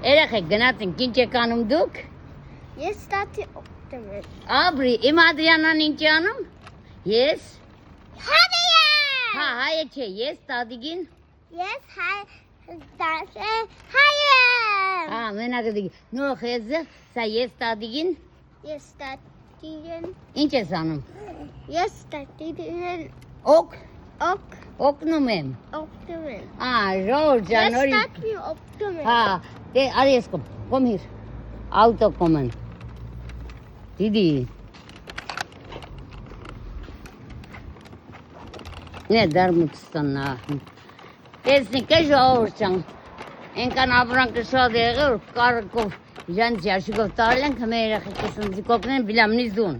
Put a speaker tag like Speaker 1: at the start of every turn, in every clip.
Speaker 1: Երեխեք գնացինք, ինչ եք անում դուք։
Speaker 2: Ես ստատի օգտում եմ։
Speaker 1: Աբրի, իմ Ադրիանան ինչ է անում։ Ես։
Speaker 2: Հայ։
Speaker 1: Հայը չէ, ես տատիկին։
Speaker 2: Ես հայ եմ։
Speaker 1: Մենակ դիգ։ Նո խեզը, սա ես տատիկին։
Speaker 2: Ես ստատին։
Speaker 1: Ինչ ես անում։
Speaker 2: Ես ստատին
Speaker 1: Օկ, օգնում եմ։
Speaker 2: օգտում եմ։
Speaker 1: Ժորժ
Speaker 2: Ես
Speaker 1: ջան,
Speaker 2: ստատի օգտում եմ։
Speaker 1: դե արի ես կոմ հիր։ Auto կոմեն։ Դիդի։ Նե դարմուտստանա։ Տեսնի կե ժողովուրդ ջան։ Ենքան ապրանքը շատ եղել, կարակով իրանց յաշիկով տարել ենք, մեր երեխեքս ինձ կոկնեն բիլամնից դուն։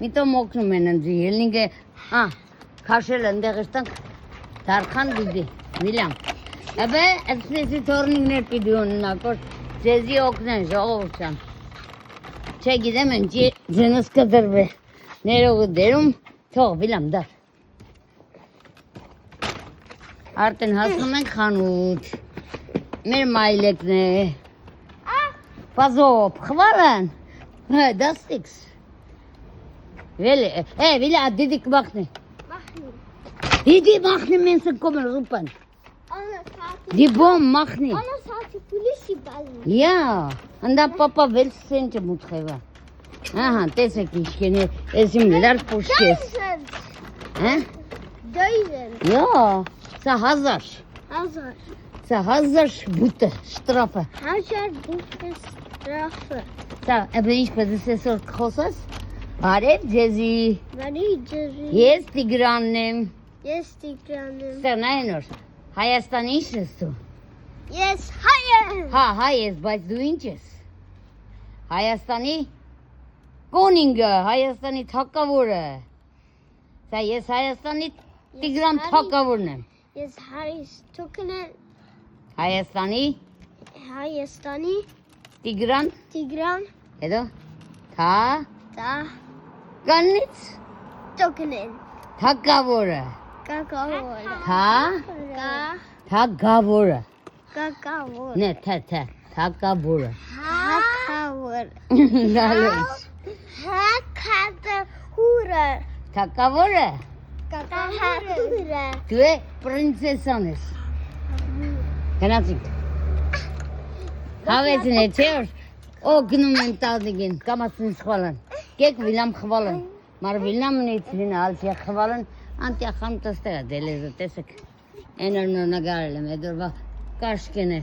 Speaker 1: Միտոմ օգնում են ինձ, ելնինք է, քաշել ընդեղ ըստանք, դարխան դիդի, բիլամ։ Էբե, այսպեսի թորնինգներ պիտի ունենակ, որ ձեզի օգնեն ժողովուրդ ջան։ Չէ գիտեմ են, ձենս կդրվե, ներողը դերում, թող բիլամ դար։ Արդեն հասնում ենք խանութ, մեր մայլեկն է, պազոպ, խվալ են, դաստիքս, վիլա, դիդի կմախնի, դիդի մախնի մենսը կոմեն ռուպան, դիբոմ մախնի, անդա պապա վելս սենջը մութխևա, տեսեք իշկեն է, ես իմ լար պուշկես, Սա հազար, սա հազար բուտը, շտրապը, սա էբե ինչպես ես այսօր կխոսես, բարև ձեզի, ես Տիգրանն եմ, սա նայնոր, Հայաստան ինչ ես դու,
Speaker 2: Ես հայ եմ,
Speaker 1: հայ ես, բայց դու ինչ ես, Հայաստանի կոնինգը, Հայաստանի թակավորը, սա ես Հայաստանի Տիգրան թակավորն եմ,
Speaker 2: ես Հարիս Թոքնեն,
Speaker 1: Հայաստանի Տիգրան, հետո, Կանից
Speaker 2: Թոքնեն,
Speaker 1: թակավորը, թակավորը, նե թակավորը, թակավորը, դու է պրինցեսան ես, գնացինք, հավեցին է չէ որ, գնում են տատիկին, կամացին խվալան, կեք վիլամ խվալան, մար վիլամն իցրին ալսիա խվալան, անտիա խամտաստեղը դելեզը տեսեք, էնոր նոր նգարել եմ, էդորվա կաշկեն է,